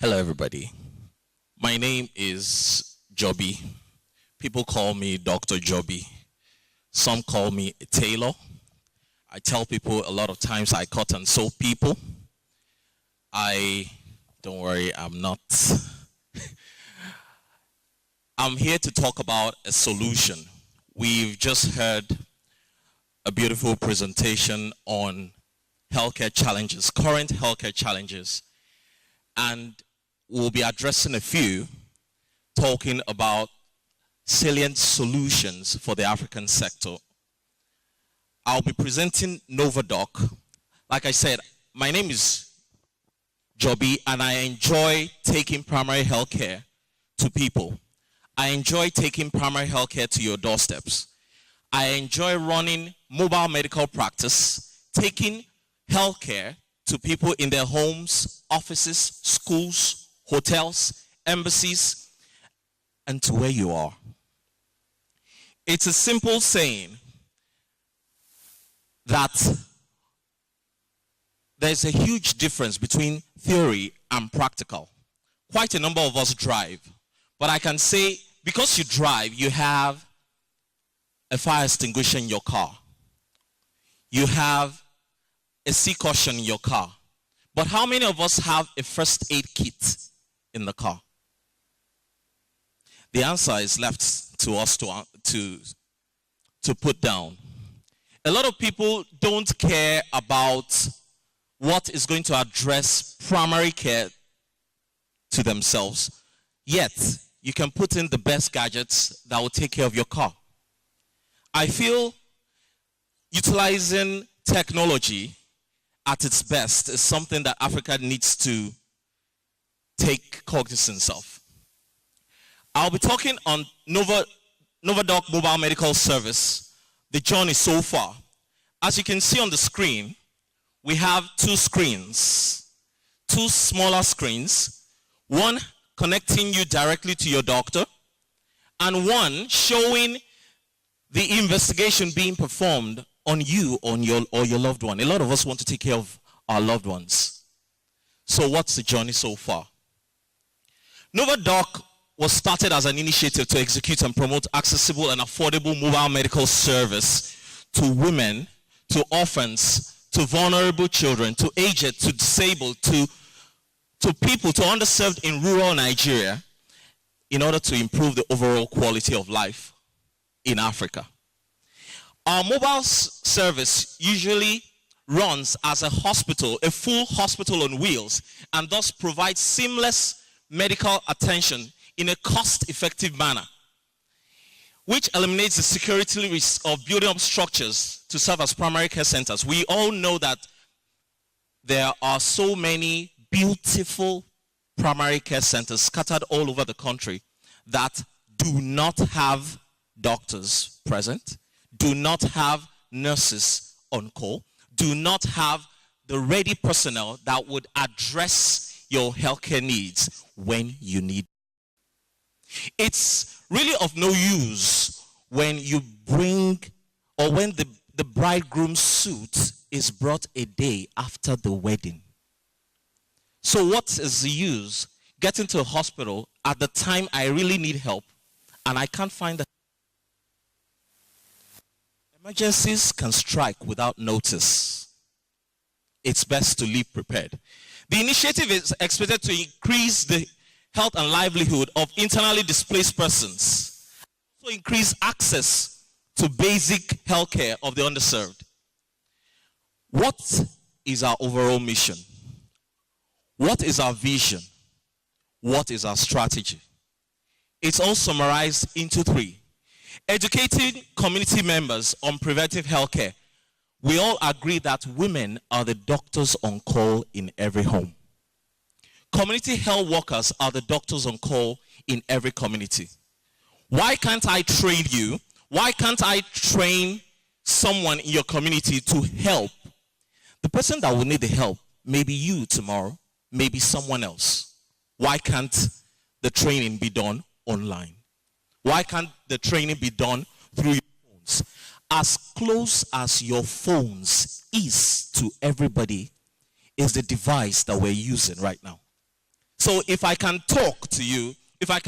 Hello, everybody. My name is Jobi. People call me Dr. Jobi. Some call me a tailor. I tell people a lot of times I cut and sew people. Don't worry, I'm not. I'm here to talk about a solution. We've just heard a beautiful presentation on healthcare challenges, current healthcare challenges. And we'll be addressing a few, talking about salient solutions for the African sector. I'll be presenting NovaDoc. Like I said, my name is Jobi, and I enjoy taking primary health care to people. I enjoy taking primary health care to your doorsteps. I enjoy running mobile medical practice, taking health care to people in their homes, offices, schools, hotels, embassies, and to where you are. It's a simple saying that there's a huge difference between theory and practical. Quite a number of us drive, but I can say because you drive, you have a fire extinguisher in your car. You have a sea caution in your car. But how many of us have a first aid kit in the car? The answer is left to us to put down. A lot of people don't care about what is going to address primary care to themselves. Yet, you can put in the best gadgets that will take care of your car. I feel utilizing technology at its best is something that Africa needs to take cognizance of. I'll be talking on NovaDoc Mobile Medical Service, the journey so far. As you can see on the screen, we have two screens, two smaller screens, one connecting you directly to your doctor, and one showing the investigation being performed on you or your loved one. A lot of us want to take care of our loved ones. So what's the journey so far? NovaDoc was started as an initiative to execute and promote accessible and affordable mobile medical service to women, to orphans, to vulnerable children, to aged, to disabled, to people, to underserved in rural Nigeria, in order to improve the overall quality of life in Africa. Our mobile service usually runs as a hospital, a full hospital on wheels, and thus provides seamless medical attention in a cost-effective manner, which eliminates the security risk of building up structures to serve as primary care centers. We all know that there are so many beautiful primary care centers scattered all over the country that do not have doctors present, do not have nurses on call, do not have the ready personnel that would address your healthcare needs when you need. It's really of no use when you bring, or when the bridegroom's suit is brought a day after the wedding. So what is the use getting to a hospital at the time I really need help and I can't find the emergencies can strike without notice. It's best to live prepared. The initiative is expected to increase the health and livelihood of internally displaced persons, also increase access to basic health care of the underserved. What is our overall mission? What is our vision? What is our strategy? It's all summarized into three. Educating community members on preventive health care. We all agree that women are the doctors on call in every home. Community health workers are the doctors on call in every community. Why can't I train you? Why can't I train someone in your community to help? The person that will need the help may be you tomorrow, maybe someone else. Why can't the training be done online? Why can't the training be done through your phones? As close as your phones is to everybody is the device that we're using right now. So if I can talk to you, if I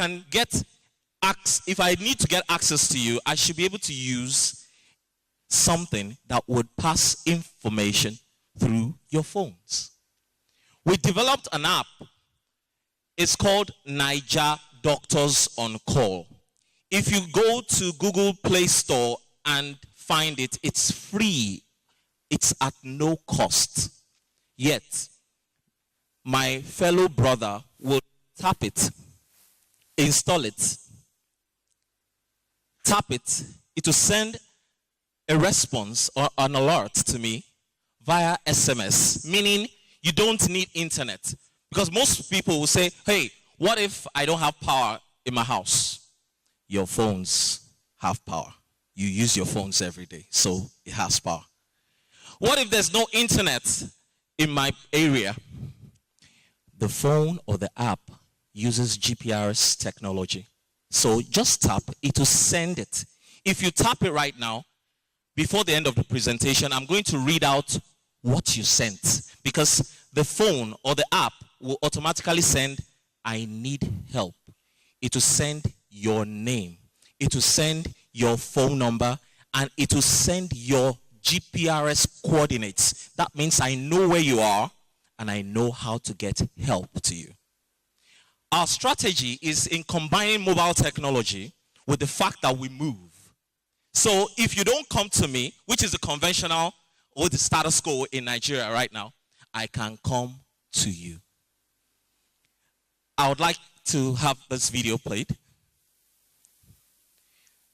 need to get access to you, I should be able to use something that would pass information through your phones. We developed an app. It's called Niger Doctors on Call. If you go to Google Play Store and find it, it's free. It's at no cost. Yet, my fellow brother will tap it, install it, tap it. It will send a response or an alert to me via SMS, meaning you don't need internet. Because most people will say, hey, what if I don't have power in my house? Your phones have power. You use your phones every day, so it has power. What if there's no internet in my area? The phone or the app uses GPRS technology. So just tap, it will send it. If you tap it right now, before the end of the presentation, I'm going to read out what you sent, because the phone or the app will automatically send, I need help. It will send your name. It will send your phone number, and it will send your GPRS coordinates. That means I know where you are, and I know how to get help to you. Our strategy is in combining mobile technology with the fact that we move. So if you don't come to me, which is the conventional or the status quo in Nigeria right now, I can come to you. I would like to have this video played.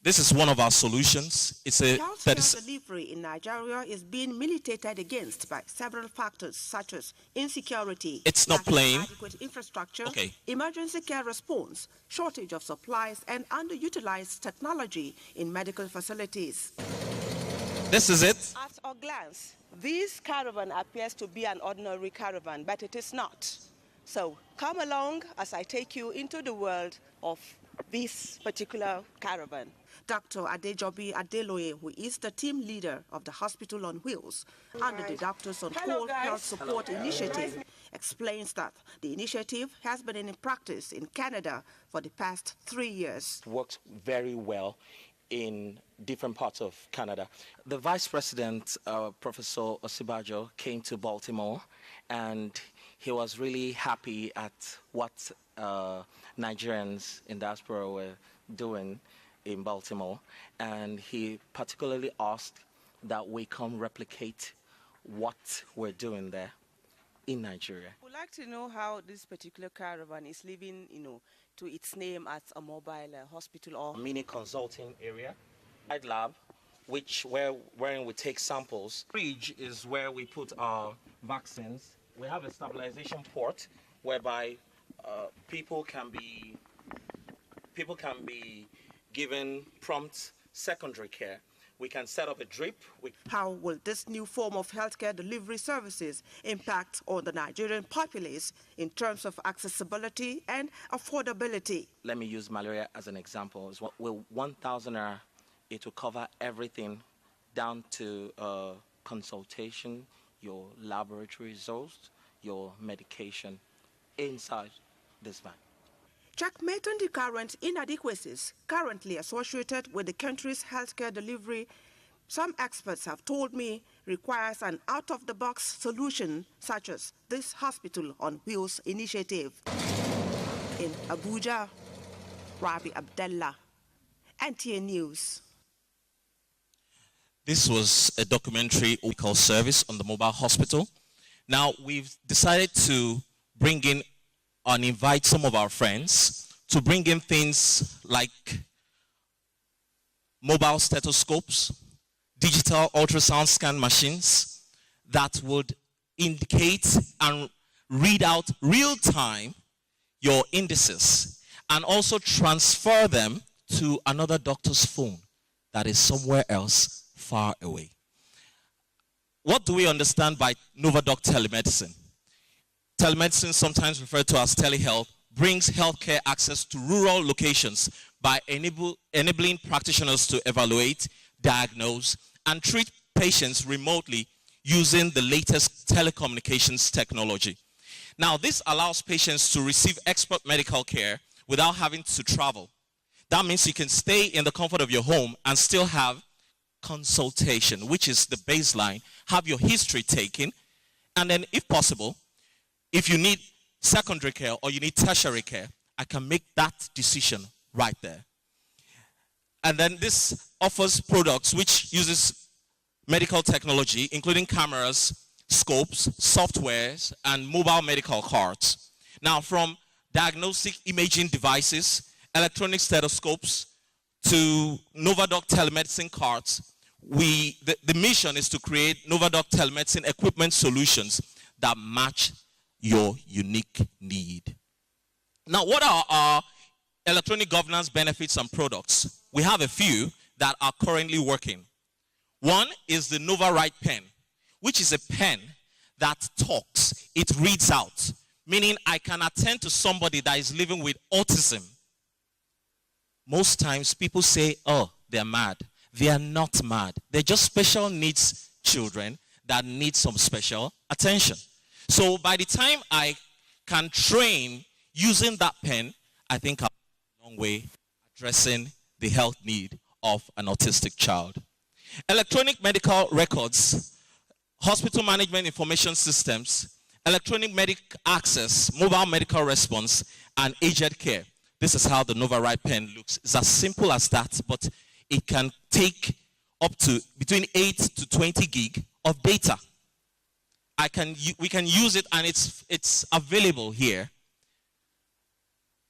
This is one of our solutions. It's a healthcare delivery in Nigeria is being militated against by several factors such as insecurity, it's not playing, adequate infrastructure, emergency care response, shortage of supplies, and underutilized technology in medical facilities. This is it. At a glance, this caravan appears to be an ordinary caravan, but it is not. So come along as I take you into the world of this particular caravan. Dr. Adejobi Adeloye, who is the team leader of the Hospital on Wheels under the Doctors on Call Health Support Initiative, explains that the initiative has been in practice in Canada for the past 3 years. Works very well in different parts of Canada. The Vice President, Professor Osibajo, came to Baltimore, and he was really happy at what Nigerians in diaspora were doing in Baltimore, and he particularly asked that we come replicate what we're doing there in Nigeria. We'd like to know how this particular caravan is living, to its name as a mobile hospital or mini consulting area, lab, wherein we take samples. Fridge is where we put our vaccines. We have a stabilization port whereby people can be given prompt secondary care. We can set up a drip. How will this new form of healthcare delivery services impact on the Nigerian populace in terms of accessibility and affordability? Let me use malaria as an example. With 1,000 naira, it will cover everything down to consultation, your laboratory results, your medication inside this van. Checkmating the current inadequacies currently associated with the country's healthcare delivery, some experts have told me requires an out-of-the-box solution such as this Hospital on Wheels initiative. In Abuja, Rabi Abdallah, NTA News. This was a documentary we call Service on the Mobile Hospital. Now, we've decided to bring in and invite some of our friends to bring in things like mobile stethoscopes, digital ultrasound scan machines that would indicate and read out real-time your indices and also transfer them to another doctor's phone that is somewhere else far away. What do we understand by Novadoc telemedicine? Telemedicine, sometimes referred to as telehealth, brings healthcare access to rural locations by enabling practitioners to evaluate, diagnose, and treat patients remotely using the latest telecommunications technology. Now, this allows patients to receive expert medical care without having to travel. That means you can stay in the comfort of your home and still have consultation, which is the baseline. Have your history taken, and then if possible, if you need secondary care or you need tertiary care, I can make that decision right there. And then this offers products which uses medical technology, including cameras, scopes, softwares, and mobile medical cards. Now, from diagnostic imaging devices, electronic stethoscopes, to Novadoc telemedicine cards, the mission is to create Novadoc telemedicine equipment solutions that match your unique need. Now, what are our electronic governance benefits and products? We have a few that are currently working. One is the NovaWrite pen, which is a pen that talks. It reads out, meaning I can attend to somebody that is living with autism. Most times people say, oh, they're mad. They are not mad. They're just special needs children that need some special attention. So by the time I can train using that pen, I think I'm a long way addressing the health need of an autistic child. Electronic medical records, hospital management information systems, electronic medical access, mobile medical response, and aged care. This is how the NovaWrite pen looks. It's as simple as that, but it can take up to between 8 to 20 gig of data. We can use it, and it's available here.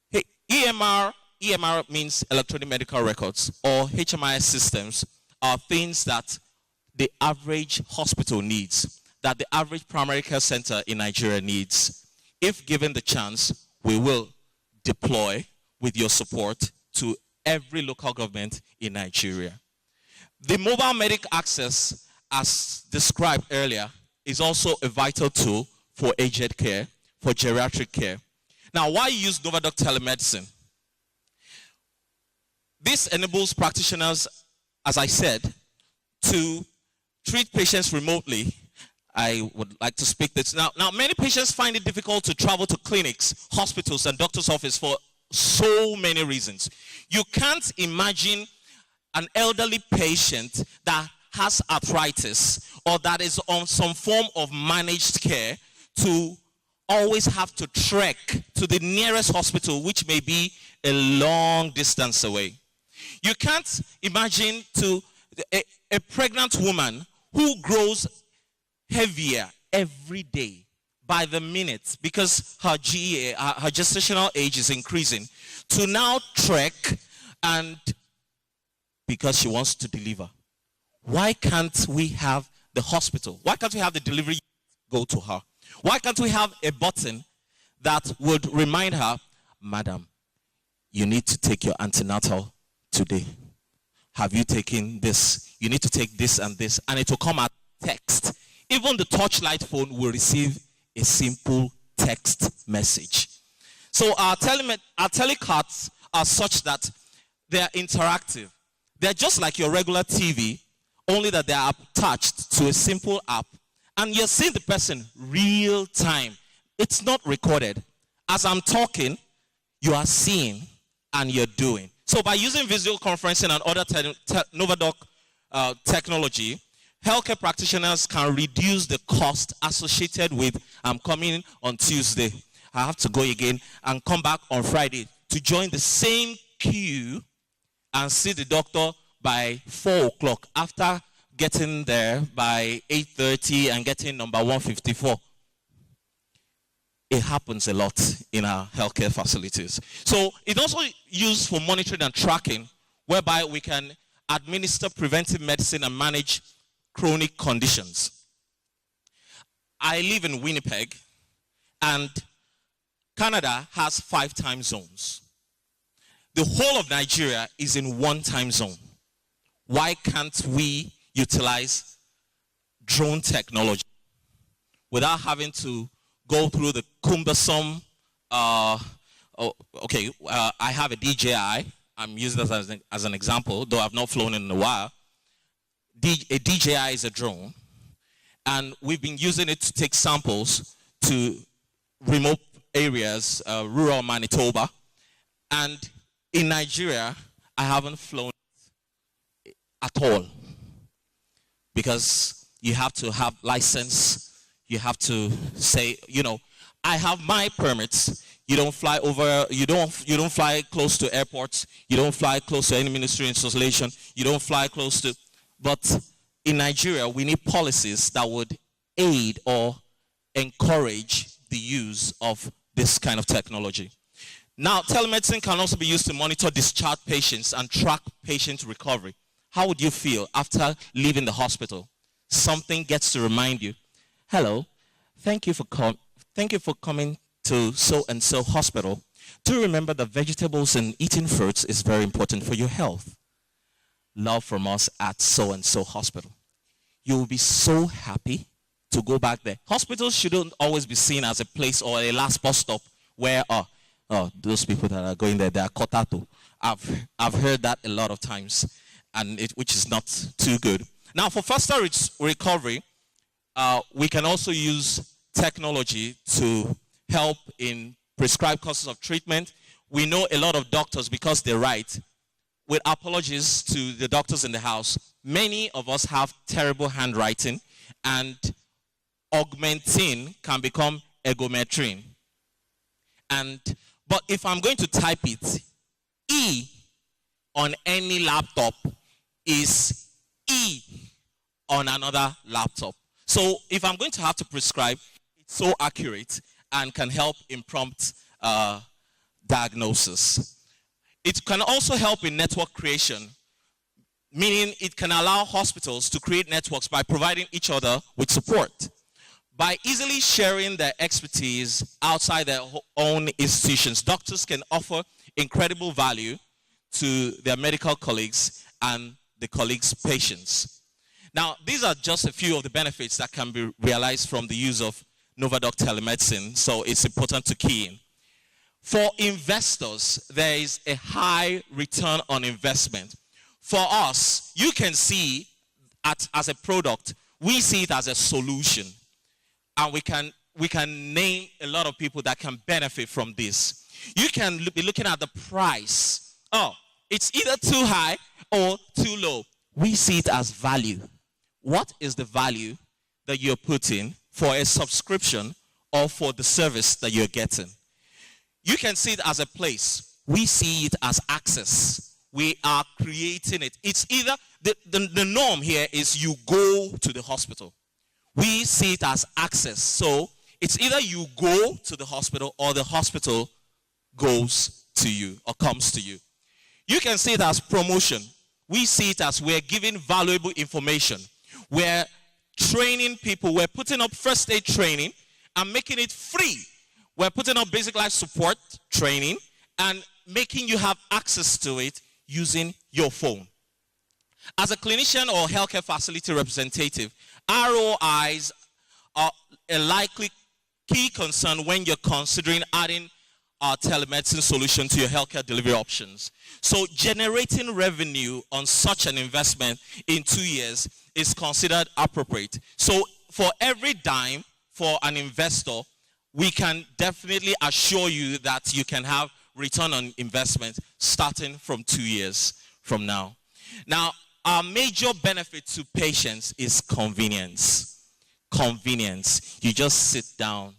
Hey, EMR means electronic medical records, or HMIS systems are things that the average hospital needs, that the average primary care center in Nigeria needs. If given the chance, we will deploy with your support to every local government in Nigeria. The mobile medic access, as described earlier, is also a vital tool for aged care, for geriatric care. Now, why use Novadoc telemedicine? This enables practitioners, as I said, to treat patients remotely. I would like to speak this. Now, many patients find it difficult to travel to clinics, hospitals, and doctor's office for so many reasons. You can't imagine an elderly patient that has arthritis or that is on some form of managed care to always have to trek to the nearest hospital, which may be a long distance away. You can't imagine a pregnant woman who grows heavier every day by the minute because her GEA, her gestational age is increasing, to now trek, and because she wants to deliver. Why can't we have the hospital? Why can't we have the delivery go to her? Why can't we have a button that would remind her, madam, you need to take your antenatal today. Have you taken this? You need to take this and this. And it will come out text. Even the touchlight phone will receive a simple text message. So our telecards are such that they are interactive. They're just like your regular TV, only that they are attached to a simple app. And you're seeing the person real time. It's not recorded. As I'm talking, you are seeing and you're doing. So by using visual conferencing and other Novadoc technology, healthcare practitioners can reduce the cost associated with, I'm coming on Tuesday, I have to go again, and come back on Friday to join the same queue and see the doctor by 4 o'clock after getting there by 8:30 and getting number 154. It happens a lot in our healthcare facilities. So it's also used for monitoring and tracking, whereby we can administer preventive medicine and manage chronic conditions. I live in Winnipeg, and Canada has 5 time zones. The whole of Nigeria is in 1 time zone. Why can't we utilize drone technology without having to go through the cumbersome, I have a DJI. I'm using this as an example, though I've not flown in a while. A DJI is a drone, and we've been using it to take samples to remote areas, rural Manitoba. And in Nigeria, I haven't flown at all, because you have to have license. You have to say, you know, I have my permits. You don't fly over, you don't fly close to airports. You don't fly close to any ministry installation. You don't fly close to, but in Nigeria, we need policies that would aid or encourage the use of this kind of technology. Now, telemedicine can also be used to monitor discharged patients and track patient recovery. How would you feel after leaving the hospital? Something gets to remind you, hello, thank you for coming to so-and-so hospital. Do remember that vegetables and eating fruits is very important for your health. Love from us at so-and-so hospital. You will be so happy to go back there. Hospitals shouldn't always be seen as a place or a last bus stop where, those people that are going there, they are kotato. I've heard that a lot of times, and which is not too good. Now, for faster recovery, we can also use technology to help in prescribed courses of treatment. We know a lot of doctors, because they write, with apologies to the doctors in the house, many of us have terrible handwriting, and augmentin can become egometrin. But if I'm going to type it, E on any laptop is E on another laptop. So if I'm going to have to prescribe, it's so accurate and can help in prompt diagnosis. It can also help in network creation, meaning it can allow hospitals to create networks by providing each other with support. By easily sharing their expertise outside their own institutions, doctors can offer incredible value to their medical colleagues and the colleagues' patients. Now, these are just a few of the benefits that can be realized from the use of Novadoc telemedicine, so it's important to key in. For investors, there is a high return on investment. For us, you can see as a product, we see it as a solution. And we can name a lot of people that can benefit from this. You can be looking at the price. Oh, it's either too high or too low. We see it as value. What is the value that you're putting for a subscription or for the service that you're getting? You can see it as a place. We see it as access. We are creating it. It's either, the norm here is you go to the hospital. We see it as access. So it's either you go to the hospital or the hospital goes to you or comes to you. You can see it as promotion. We see it as we're giving valuable information. We're training people. We're putting up first aid training and making it free. We're putting up basic life support training and making you have access to it using your phone. As a clinician or healthcare facility representative, ROIs are a likely key concern when you're considering adding a telemedicine solution to your healthcare delivery options. So generating revenue on such an investment in 2 years is considered appropriate. So for every dime for an investor, we can definitely assure you that you can have return on investment starting from 2 years from now. Now, our major benefit to patients is convenience. Convenience. You just sit down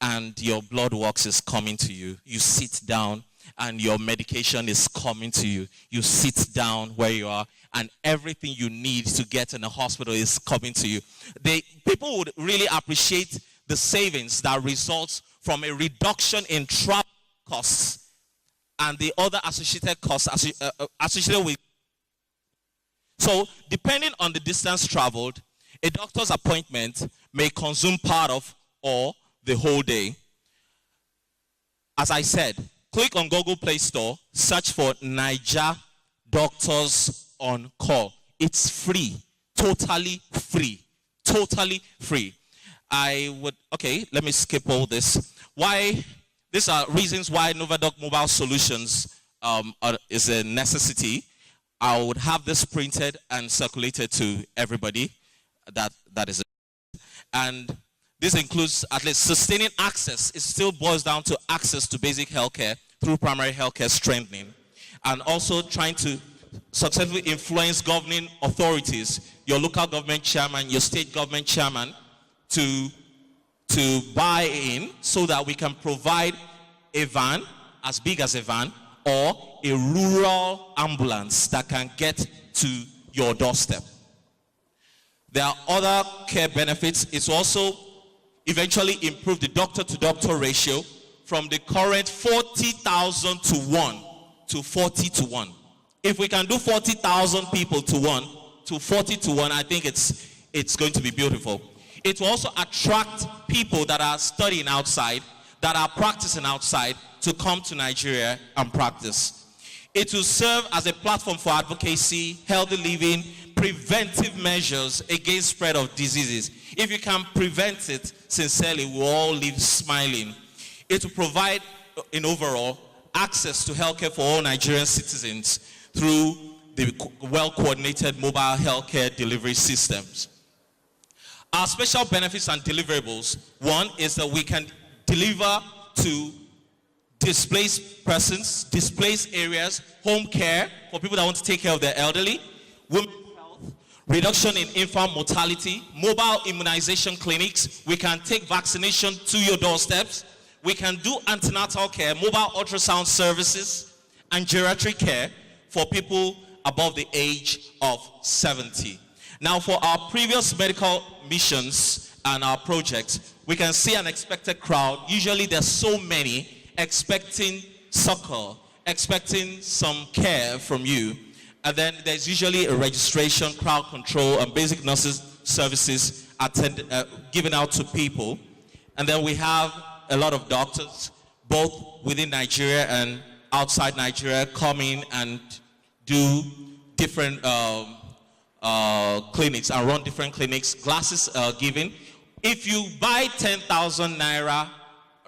and your blood works is coming to you. You sit down and your medication is coming to you. You sit down where you are and everything you need to get in a hospital is coming to you. People would really appreciate the savings that results from a reduction in travel costs and the other associated costs associated with. So, depending on the distance traveled, a doctor's appointment may consume part of or the whole day. As I said, click on Google Play Store, search for Naija Doctors on Call. It's free, totally free, totally free. Let me skip all this. These are reasons why Novadoc Mobile Solutions is a necessity. I would have this printed and circulated to everybody. That is it. And This includes at least sustaining access. It still boils down to access to basic healthcare through primary healthcare strengthening, and also trying to successfully influence governing authorities, your local government chairman, your state government chairman, to buy in so that we can provide a van, as big as a van, or a rural ambulance that can get to your doorstep. There are other care benefits. It's also eventually improve the doctor-to-doctor ratio from the current 40,000 to 1 to 40 to 1. If we can do 40,000 people to 1 to 40 to 1, I think it's going to be beautiful. It will also attract people that are studying outside, that are practicing outside, to come to Nigeria and practice. It will serve as a platform for advocacy, healthy living, preventive measures against spread of diseases. If you can prevent it, sincerely, we'll all live smiling. It will provide, in overall, access to healthcare for all Nigerian citizens through the well-coordinated mobile healthcare delivery systems. Our special benefits and deliverables, one is that we can deliver to displaced persons, displaced areas, home care for people that want to take care of their elderly, women's health, reduction in infant mortality, mobile immunization clinics. We can take vaccination to your doorsteps. We can do antenatal care, mobile ultrasound services, and geriatric care for people above the age of 70. Now, for our previous medical missions and our projects, we can see an expected crowd. Usually there's so many expecting succor, expecting some care from you. And then there's usually a registration, crowd control, and basic nurses services given out to people. And then we have a lot of doctors, both within Nigeria and outside Nigeria, come in and do different clinics and run different clinics. Glasses are given. If you buy 10,000 naira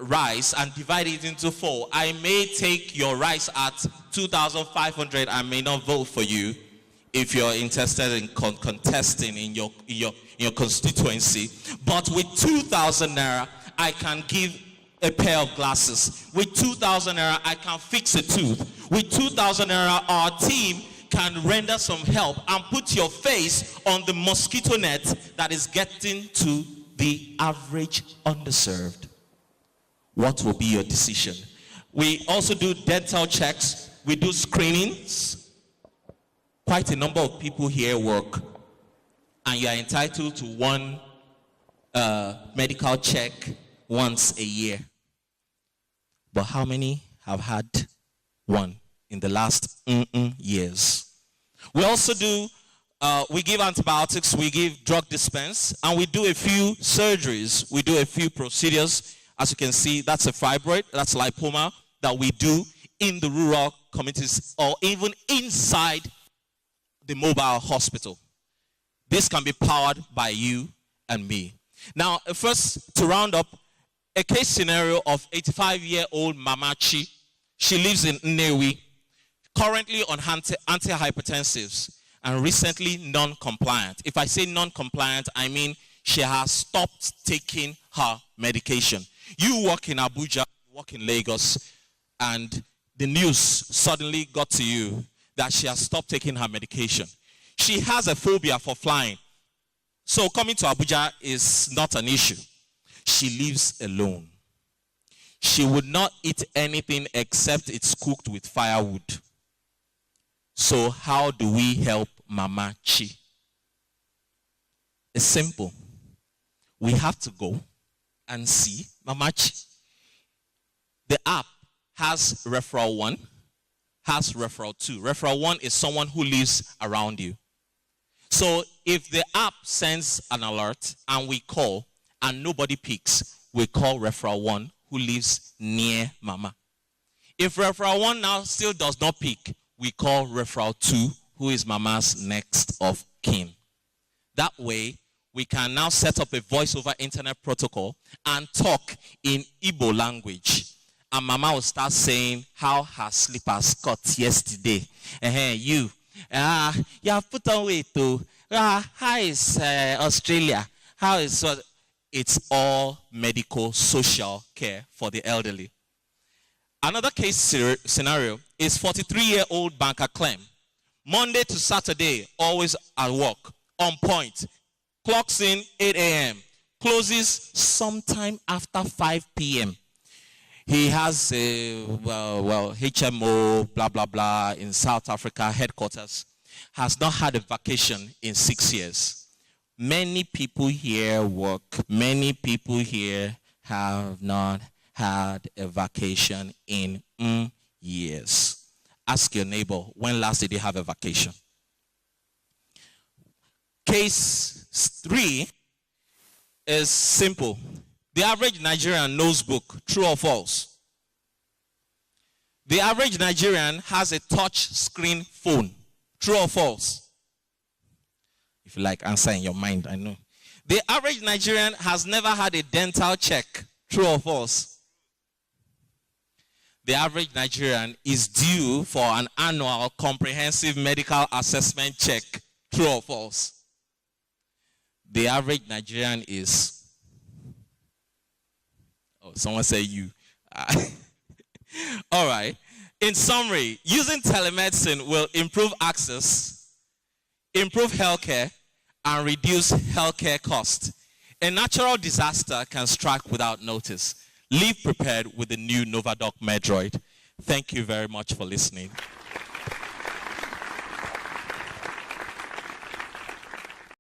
rice and divide it into 4, I may take your rice at 2,500. I may not vote for you if you're interested in contesting in your constituency. But with 2,000 naira, I can give a pair of glasses. With 2,000 naira, I can fix a tooth. With 2,000 naira, our team can render some help and put your face on the mosquito net that is getting to the average underserved. What will be your decision? We also do dental checks. We do screenings. Quite a number of people here work, and you are entitled to one medical check once a year. But how many have had one in the last years? We also do, we give antibiotics, we give drug dispense, and we do a few surgeries. We do a few procedures. As you can see, that's a fibroid, that's lipoma that we do in the rural communities or even inside the mobile hospital. This can be powered by you and me. Now, first, to round up, a case scenario of 85-year-old Mama Chi. She lives in Nnewi, currently on antihypertensives and recently non-compliant. If I say non-compliant, I mean she has stopped taking her medication. You work in Abuja, work in Lagos, and the news suddenly got to you that she has stopped taking her medication. She has a phobia for flying. So coming to Abuja is not an issue. She lives alone. She would not eat anything except it's cooked with firewood. So how do we help Mama Chi? It's simple. We have to go and see Mama Chi. The app has referral 1, has referral 2. Referral 1 is someone who lives around you. So if the app sends an alert and we call and nobody picks, we call referral 1 who lives near Mama. If referral 1 now still does not pick, we call referral 2 who is Mama's next of kin. That way, we can now set up a voice over internet protocol and talk in Igbo language. And Mama will start saying how her slippers cut yesterday. You have put on weight too. How is Australia? How is it's all medical social care for the elderly. Another case scenario is 43-year-old banker claim. Monday to Saturday, always at work, on point. Clocks in 8 a.m., closes sometime after 5 p.m. He has a, HMO, blah, blah, blah, in South Africa, headquarters. Has not had a vacation in 6 years. Many people here work. Many people here have not had a vacation in years. Ask your neighbor, when last did you have a vacation? Case 3 is simple. The average Nigerian knows book, true or false? The average Nigerian has a touch screen phone, true or false? If you like, answer in your mind, I know. The average Nigerian has never had a dental check, true or false? The average Nigerian is due for an annual comprehensive medical assessment check, true or false? The average Nigerian is... Oh, someone say you. All right. In summary, using telemedicine will improve access, improve healthcare, and reduce healthcare costs. A natural disaster can strike without notice. Live prepared with the new Novadoc Medroid. Thank you very much for listening.